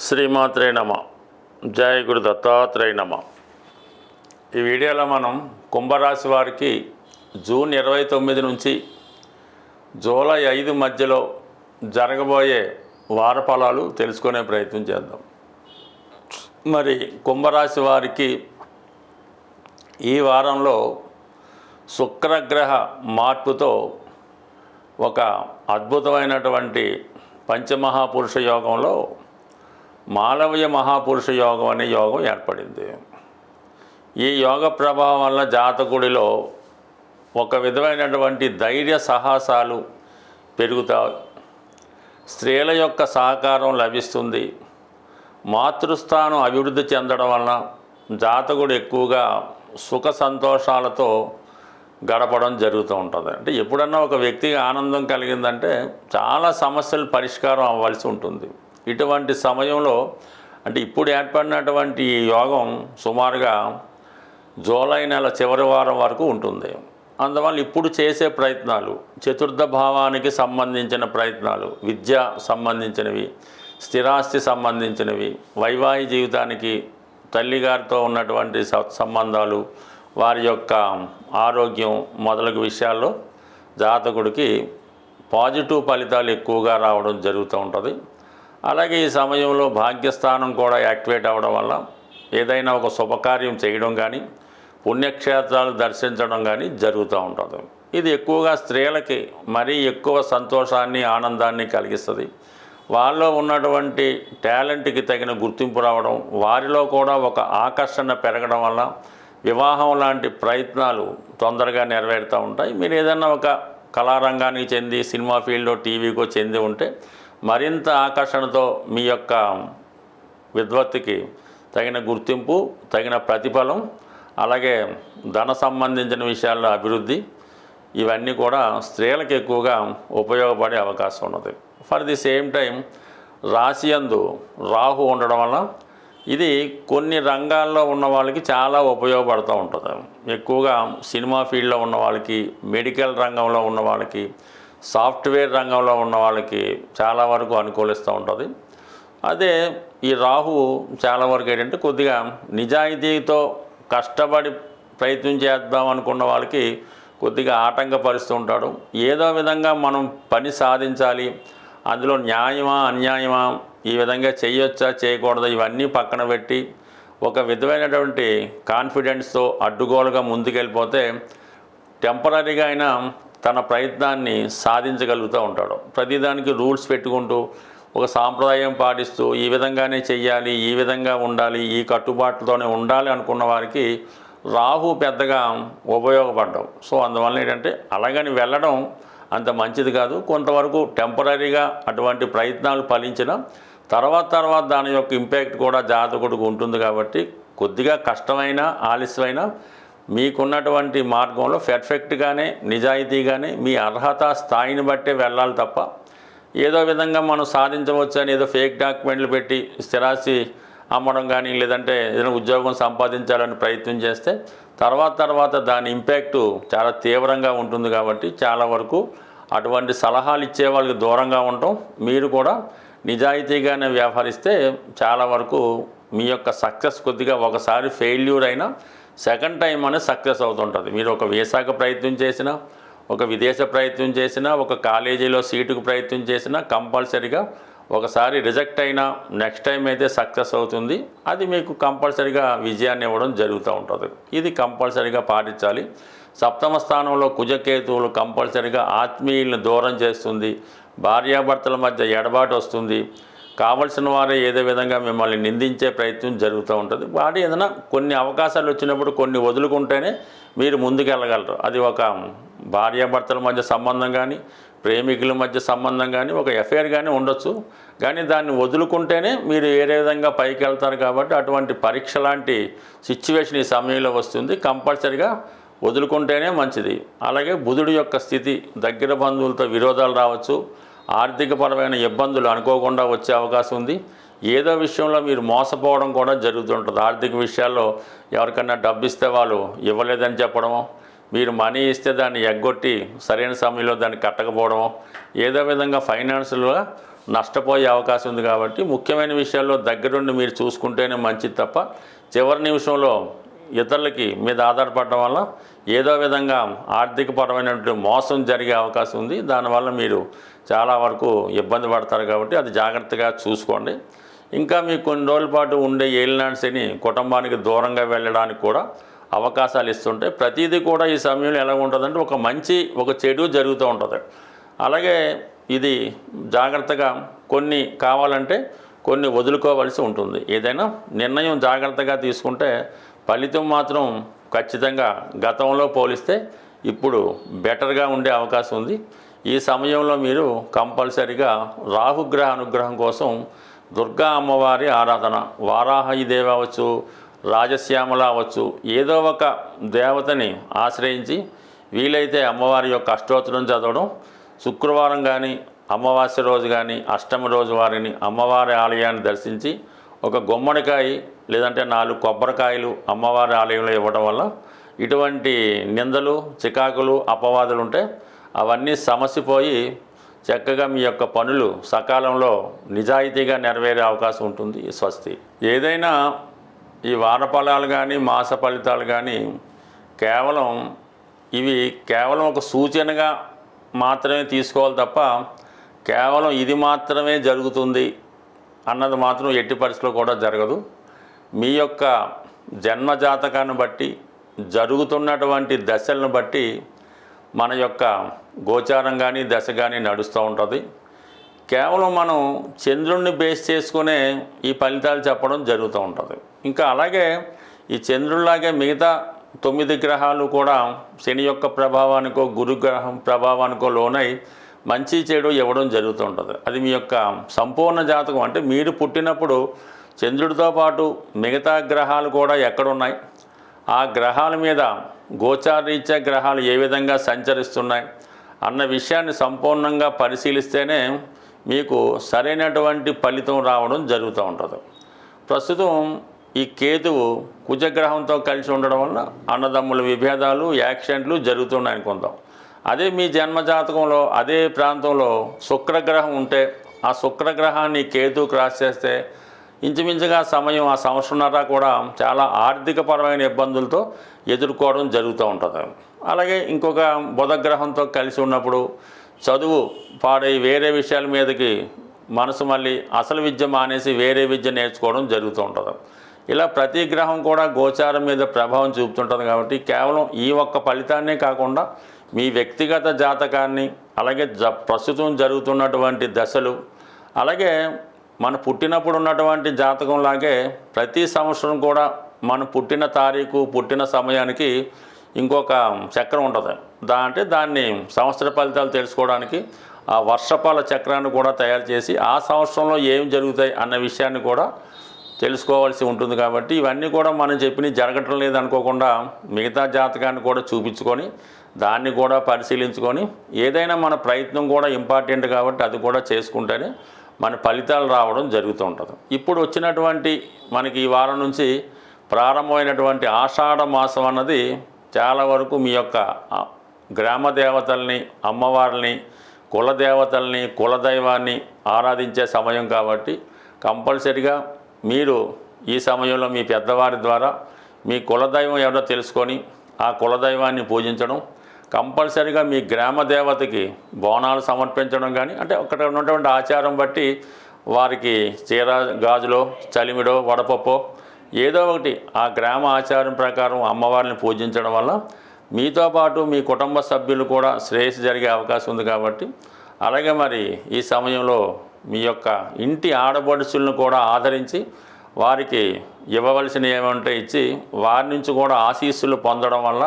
శ్రీమాత్రే నమ. జయ గురు దత్తాత్రేయ నమ. ఈ వీడియోలో మనం కుంభరాశి వారికి జూన్ 29 నుంచి జూలై 5 మధ్యలో జరగబోయే వార ఫలాలు తెలుసుకునే ప్రయత్నం చేద్దాం. మరి కుంభరాశి వారికి ఈ వారంలో శుక్రగ్రహ మార్పుతో ఒక అద్భుతమైనటువంటి పంచమహాపురుష యోగంలో మాలవీయ మహాపురుష యోగం అనే యోగం ఏర్పడింది. ఈ యోగ ప్రభావం వల్ల జాతకుడిలో ఒక విధమైనటువంటి ధైర్య సాహసాలు పెరుగుతాయి. స్త్రీల యొక్క సహకారం లభిస్తుంది. మాతృస్థానం అభివృద్ధి చెందడం వలన జాతకుడు ఎక్కువగా సుఖ సంతోషాలతో గడపడం జరుగుతూ ఉంటుంది. అంటే ఎప్పుడన్నా ఒక వ్యక్తికి ఆనందం కలిగిందంటే చాలా సమస్యలు పరిష్కారం అవ్వాల్సి ఉంటుంది. ఇటువంటి సమయంలో అంటే ఇప్పుడు ఏర్పడినటువంటి ఈ యోగం సుమారుగా జూలై నెల చివరి వారం వరకు ఉంటుంది. అందువల్ల ఇప్పుడు చేసే ప్రయత్నాలు చతుర్థ భావానికి సంబంధించిన ప్రయత్నాలు, విద్య సంబంధించినవి, స్థిరాస్తి సంబంధించినవి, వైవాహిక జీవితానికి తల్లిగారితో ఉన్నటువంటి సంబంధాలు, వారి యొక్క ఆరోగ్యం మొదలగు విషయాల్లో జాతకుడికి పాజిటివ్ ఫలితాలు ఎక్కువగా రావడం జరుగుతూ ఉంటుంది. అలాగే ఈ సమయంలో భాగ్యస్థానం కూడా యాక్టివేట్ అవ్వడం వల్ల ఏదైనా ఒక శుభకార్యం చేయడం కానీ, పుణ్యక్షేత్రాలు దర్శించడం కానీ జరుగుతూ ఉంటుంది. ఇది ఎక్కువగా స్త్రీలకి మరీ ఎక్కువ సంతోషాన్ని, ఆనందాన్ని కలిగిస్తుంది. వాళ్ళలో ఉన్నటువంటి టాలెంట్కి తగిన గుర్తింపు రావడం, వారిలో కూడా ఒక ఆకర్షణ పెరగడం వల్ల వివాహం లాంటి ప్రయత్నాలు తొందరగా నెరవేరుతూ ఉంటాయి. మీరు ఏదైనా ఒక కళారంగానికి చెంది సినిమా ఫీల్డ్లో టీవీకో చెంది ఉంటే మరింత ఆకర్షణతో మీ యొక్క విద్వత్తుకి తగిన గుర్తింపు, తగిన ప్రతిఫలం, అలాగే ధన సంబంధించిన విషయాల్లో అభివృద్ధి, ఇవన్నీ కూడా స్త్రీలకు ఎక్కువగా ఉపయోగపడే అవకాశం ఉన్నది. ఫర్ ది సేమ్ టైం రాశియందు రాహు ఉండడం వల్ల ఇది కొన్ని రంగాల్లో ఉన్న వాళ్ళకి చాలా ఉపయోగపడుతూ ఉంటుంది. ఎక్కువగా సినిమా ఫీల్డ్లో ఉన్న వాళ్ళకి, మెడికల్ రంగంలో ఉన్న వాళ్ళకి, సాఫ్ట్వేర్ రంగంలో ఉన్న వాళ్ళకి చాలా వరకు అనుకూలిస్తూ ఉంటుంది. అదే ఈ రాహు చాలా వరకు ఏంటంటే కొద్దిగా నిజాయితీతో కష్టపడి ప్రయత్నం చేద్దాం అనుకున్న వాళ్ళకి కొద్దిగా ఆటంకపరుస్తూ ఉంటాడు. ఏదో విధంగా మనం పని సాధించాలి, అందులో న్యాయమా అన్యాయమా, ఈ విధంగా చేయొచ్చా చేయకూడదు, ఇవన్నీ పక్కన పెట్టి ఒక విధమైనటువంటి కాన్ఫిడెన్స్తో అడ్డుగోలుగా ముందుకెళ్ళిపోతే టెంపరీగా అయినా తన ప్రయత్నాన్ని సాధించగలుగుతూ ఉంటాడు. ప్రతిదానికి రూల్స్ పెట్టుకుంటూ ఒక సాంప్రదాయం పాటిస్తూ ఈ విధంగానే చెయ్యాలి, ఈ విధంగా ఉండాలి, ఈ కట్టుబాట్లతోనే ఉండాలి అనుకున్న వారికి రాహు పెద్దగా ఉపయోగపడ్డం. సో అందువల్ల ఏంటంటే అలాగని వెళ్ళడం అంత మంచిది కాదు. కొంతవరకు టెంపరీగా అటువంటి ప్రయత్నాలు ఫలించిన తర్వాత దాని యొక్క ఇంపాక్ట్ కూడా జాతకుడికి ఉంటుంది. కాబట్టి కొద్దిగా కష్టమైన ఆలస్యమైన మీకున్నటువంటి మార్గంలో పర్ఫెక్ట్గానే నిజాయితీగానే మీ అర్హత స్థాయిని బట్టే వెళ్ళాలి తప్ప ఏదో విధంగా మనం సాధించవచ్చు అని ఏదో ఫేక్ డాక్యుమెంట్లు పెట్టి స్థిరాస్తి అమ్మడం కానీ, లేదంటే ఏదైనా ఉద్యోగం సంపాదించాలని ప్రయత్నం చేస్తే తర్వాత దాని ఇంపాక్టు చాలా తీవ్రంగా ఉంటుంది. కాబట్టి చాలా వరకు అటువంటి సలహాలు ఇచ్చే వాళ్ళకి దూరంగా ఉండటం, మీరు కూడా నిజాయితీగానే వ్యవహరిస్తే చాలా వరకు మీ యొక్క సక్సెస్ కొద్దిగా ఒకసారి ఫెయిల్యూర్ అయినా సెకండ్ టైం అనేది సక్సెస్ అవుతుంటుంది. మీరు ఒక వీసాకు ప్రయత్నం చేసినా, ఒక విదేశ ప్రయత్నం చేసినా, ఒక కాలేజీలో సీటుకు ప్రయత్నం చేసినా కంపల్సరీగా ఒకసారి రిజెక్ట్ అయినా నెక్స్ట్ టైం అయితే సక్సెస్ అవుతుంది. అది మీకు కంపల్సరీగా విజయాన్ని ఇవ్వడం జరుగుతూ ఉంటుంది. ఇది కంపల్సరీగా పాటించాలి. సప్తమ స్థానంలో కుజకేతువులు కంపల్సరీగా ఆత్మీయులను దూరం చేస్తుంది. భార్యాభర్తల మధ్య ఎడబాటు వస్తుంది. కావలసిన వారే ఏదో విధంగా మిమ్మల్ని నిందించే ప్రయత్నం జరుగుతూ ఉంటుంది. వాటి ఏదైనా కొన్ని అవకాశాలు వచ్చినప్పుడు కొన్ని వదులుకుంటేనే మీరు ముందుకెళ్ళగలరు. అది ఒక భార్యాభర్తల మధ్య సంబంధం కానీ, ప్రేమికుల మధ్య సంబంధం కానీ, ఒక అఫైర్ కానీ ఉండొచ్చు. కానీ దాన్ని వదులుకుంటేనే మీరు ఏ విధంగా పైకి వెళ్తారు. కాబట్టి అటువంటి పరీక్ష లాంటి సిచ్యువేషన్ ఈ సమయంలో వస్తుంది. కంపల్సరీగా వదులుకుంటేనే మంచిది. అలాగే బుధుడి యొక్క స్థితి, దగ్గర బంధువులతో విరోధాలు రావచ్చు, ఆర్థికపరమైన ఇబ్బందులు అనుకోకుండా వచ్చే అవకాశం ఉంది. ఏదో విషయంలో మీరు మోసపోవడం కూడా జరుగుతుంటుంది. ఆర్థిక విషయాల్లో ఎవరికన్నా డబ్బు ఇస్తే వాళ్ళు ఇవ్వలేదని చెప్పడము, మీరు మనీ ఇస్తే దాన్ని ఎగ్గొట్టి సరైన సమయంలో దాన్ని కట్టకపోవడము, ఏదో విధంగా ఫైనాన్షియల్గా నష్టపోయే అవకాశం ఉంది. కాబట్టి ముఖ్యమైన విషయాల్లో దగ్గరుండి మీరు చూసుకుంటేనే మంచిది తప్ప చివరి నిమిషంలో ఇతరులకి మీద ఆధారపడడం వల్ల ఏదో విధంగా ఆర్థికపరమైనటువంటి మోసం జరిగే అవకాశం ఉంది. దానివల్ల మీరు చాలా వరకు ఇబ్బంది పడతారు. కాబట్టి అది జాగ్రత్తగా చూసుకోండి. ఇంకా మీకు కొన్ని రోజుల పాటు ఉండే ఏలినాటి శని కుటుంబానికి దూరంగా వెళ్ళడానికి కూడా అవకాశాలు ఇస్తుంటాయి. ప్రతిదీ కూడా ఈ సమయంలో ఎలా ఉంటుందంటే ఒక మంచి ఒక చెడు జరుగుతూ ఉంటుంది. అలాగే ఇది జాగ్రత్తగా కొన్ని కావాలంటే కొన్ని వదులుకోవాల్సి ఉంటుంది. ఏదైనా నిర్ణయం జాగ్రత్తగా తీసుకుంటే ఫలితం మాత్రం ఖచ్చితంగా గతంలో పోలిస్తే ఇప్పుడు బెటర్గా ఉండే అవకాశం ఉంది. ఈ సమయంలో మీరు కంపల్సరిగా రాహుగ్రహ అనుగ్రహం కోసం దుర్గా అమ్మవారి ఆరాధన, వారాహి దేవి అవ్వచ్చు, రాజశ్యామల అవ్వచ్చు, ఏదో ఒక దేవతని ఆశ్రయించి వీలైతే అమ్మవారి యొక్క అష్టోత్తరం చదవడం, శుక్రవారం కానీ అమావాస్య రోజు కానీ అష్టమి రోజు వారిని అమ్మవారి ఆలయాన్ని దర్శించి ఒక గుమ్మడికాయ లేదంటే 4 కొబ్బరికాయలు అమ్మవారి ఆలయంలో ఇవ్వడం వల్ల ఇటువంటి నిందలు, చికాకులు, అపవాదులు ఉంటే అవన్నీ సమసిపోయి చక్కగా మీ యొక్క పనులు సకాలంలో నిజాయితీగా నెరవేరే అవకాశం ఉంటుంది. స్వస్తి. ఏదైనా ఈ వార ఫలాలు కానీ మాస ఫలితాలు కానీ కేవలం ఒక సూచనగా మాత్రమే తీసుకోవాలి తప్ప కేవలం ఇది మాత్రమే జరుగుతుంది అన్నది మాత్రం ఎట్టి పరిస్థితిలో కూడా జరగదు. మీ యొక్క జన్మజాతకాన్ని బట్టి జరుగుతున్నటువంటి దశలను బట్టి మన యొక్క గోచారం కానీ దశ కానీ నడుస్తూ ఉంటుంది. కేవలం మనం చంద్రుడిని బేస్ చేసుకునే ఈ ఫలితాలు చెప్పడం జరుగుతూ ఉంటుంది. ఇంకా అలాగే ఈ చంద్రుడిలాగే మిగతా 9 గ్రహాలు కూడా శని యొక్క ప్రభావానికో గురుగ్రహం ప్రభావానికో లోనై మంచి చెడు ఇవ్వడం జరుగుతూ ఉంటుంది. అది మీ యొక్క సంపూర్ణ జాతకం. అంటే మీరు పుట్టినప్పుడు చంద్రుడితో పాటు మిగతా గ్రహాలు కూడా ఎక్కడున్నాయి, ఆ గ్రహాల మీద గోచారీత్యా గ్రహాలు ఏ విధంగా సంచరిస్తున్నాయి అన్న విషయాన్ని సంపూర్ణంగా పరిశీలిస్తేనే మీకు సరైనటువంటి ఫలితం రావడం జరుగుతూ ఉంటుంది. ప్రస్తుతం ఈ కేతువు కుజగ్రహంతో కలిసి ఉండడం వల్ల అన్నదమ్ముల విభేదాలు, యాక్సిడెంట్లు జరుగుతున్నాయి అనుకుందాం. అదే మీ జన్మజాతకంలో అదే ప్రాంతంలో శుక్రగ్రహం ఉంటే ఆ శుక్రగ్రహాన్ని కేతు క్రాస్ చేస్తే ఇంచుమించుగా సమయం ఆ సంవత్సరంన్నర కూడా చాలా ఆర్థికపరమైన ఇబ్బందులతో ఎదుర్కోవడం జరుగుతూ ఉంటుంది. అలాగే ఇంకొక బుధగ్రహంతో కలిసి ఉన్నప్పుడు చదువు పాడై వేరే విషయాల మీదకి మనసు మళ్ళీ అసలు విద్య మానేసి వేరే విద్య నేర్చుకోవడం జరుగుతూ ఉంటుంది. ఇలా ప్రతి గ్రహం కూడా గోచారం మీద ప్రభావం చూపుతుంటుంది. కాబట్టి కేవలం ఈ ఒక్క ఫలితాన్నే కాకుండా మీ వ్యక్తిగత జాతకాన్ని, అలాగే ప్రస్తుతం జరుగుతున్నటువంటి దశలు, అలాగే మన పుట్టినప్పుడు ఉన్నటువంటి జాతకంలాగే ప్రతి సంవత్సరం కూడా మన పుట్టిన తారీఖు, పుట్టిన సమయానికి ఇంకొక చక్రం ఉంటుంది. అంటే దాన్ని సంవత్సర ఫలితాలు తెలుసుకోవడానికి ఆ వర్షఫల చక్రాన్ని కూడా తయారు చేసి ఆ సంవత్సరంలో ఏం జరుగుతాయి అన్న విషయాన్ని కూడా తెలుసుకోవాల్సి ఉంటుంది. కాబట్టి ఇవన్నీ కూడా మనం చెప్పినవి జరగటం లేదనుకోకుండా మిగతా జాతకాన్ని కూడా చూపించుకొని దాన్ని కూడా పరిశీలించుకొని ఏదైనా మన ప్రయత్నం కూడా ఇంపార్టెంట్ కాబట్టి అది కూడా చేసుకుంటేనే మన ఫలితాలు రావడం జరుగుతూ ఉంటుంది. ఇప్పుడు వచ్చినటువంటి మనకి ఈ వారం నుంచి ప్రారంభమైనటువంటి ఆషాఢ మాసం అన్నది చాలా వరకు మీ యొక్క గ్రామ దేవతల్ని, అమ్మవారిని, కులదేవతల్ని, కులదైవాన్ని ఆరాధించే సమయం. కాబట్టి కంపల్సరిగా మీరు ఈ సమయంలో మీ పెద్దవారి ద్వారా మీ కులదైవం ఎవరో తెలుసుకొని ఆ కులదైవాన్ని పూజించడం, కంపల్సరిగా మీ గ్రామ దేవతకి బోనాలు సమర్పించడం కానీ, అంటే అక్కడ ఉన్నటువంటి ఆచారం బట్టి వారికి చీర, గాజులో, చలిమిడో, వడపప్పో ఏదో ఒకటి ఆ గ్రామ ఆచారం ప్రకారం అమ్మవారిని పూజించడం వల్ల మీతో పాటు మీ కుటుంబ సభ్యులు కూడా శ్రేయస్సు జరిగే అవకాశం ఉంది. కాబట్టి అలాగే మరి ఈ సమయంలో మీ యొక్క ఇంటి ఆడపడుచులను కూడా ఆదరించి వారికి ఇవ్వవలసినవి ఏమంటే ఇచ్చి వారి నుంచి కూడా ఆశీస్సులు పొందడం వల్ల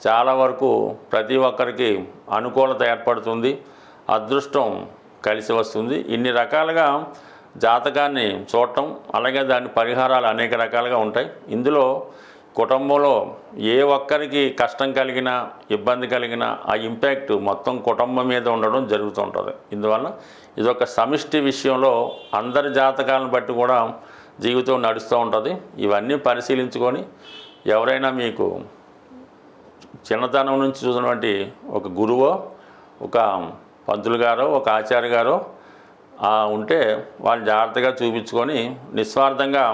చాలా వరకు ప్రతి ఒక్కరికి అనుకూలత ఏర్పడుతుంది, అదృష్టం కలిసి వస్తుంది. ఇన్ని రకాలుగా జాతకాన్ని చూడటం, అలాగే దాని పరిహారాలు అనేక రకాలుగా ఉంటాయి. ఇందులో కుటుంబంలో ఏ ఒక్కరికి కష్టం కలిగినా, ఇబ్బంది కలిగినా ఆ ఇంపాక్ట్ మొత్తం కుటుంబం మీద ఉండడం జరుగుతూ ఉంటుంది. ఇందువల్ల ఇదొక సమిష్టి విషయంలో అందరి జాతకాలను బట్టి కూడా జీవితం నడుస్తూ ఉంటుంది. ఇవన్నీ పరిశీలించుకొని ఎవరైనా మీకు చిన్నతనం నుంచి చూసినటువంటి ఒక గురువో, ఒక పంతులు గారో, ఒక ఆచార్య గారో ఉంటే వాళ్ళు జాగ్రత్తగా చూపించుకొని నిస్వార్థంగా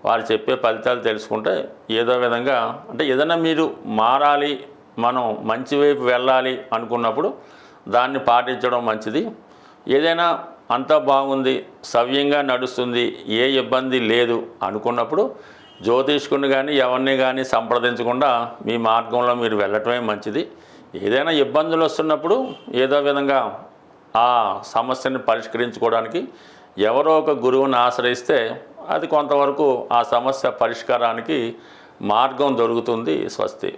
వారు చెప్పే ఫలితాలు తెలుసుకుంటే ఏదో విధంగా అంటే ఏదైనా మీరు మారాలి, మనం మంచి వైపు వెళ్ళాలి అనుకున్నప్పుడు దాన్ని పాటించడం మంచిది. ఏదైనా అంతా బాగుంది, సవ్యంగా నడుస్తుంది, ఏ ఇబ్బంది లేదు అనుకున్నప్పుడు జ్యోతిష్కుని కానీ ఎవరిని కానీ సంప్రదించకుండా మీ మార్గంలో మీరు వెళ్ళటమే మంచిది. ఏదైనా ఇబ్బందులు వస్తున్నప్పుడు ఏదో విధంగా ఆ సమస్యని పరిష్కరించుకోవడానికి ఎవరో ఒక గురువుని ఆశ్రయిస్తే అది కొంతవరకు ఆ సమస్య పరిష్కారానికి మార్గం దొరుకుతుంది. స్వస్తి.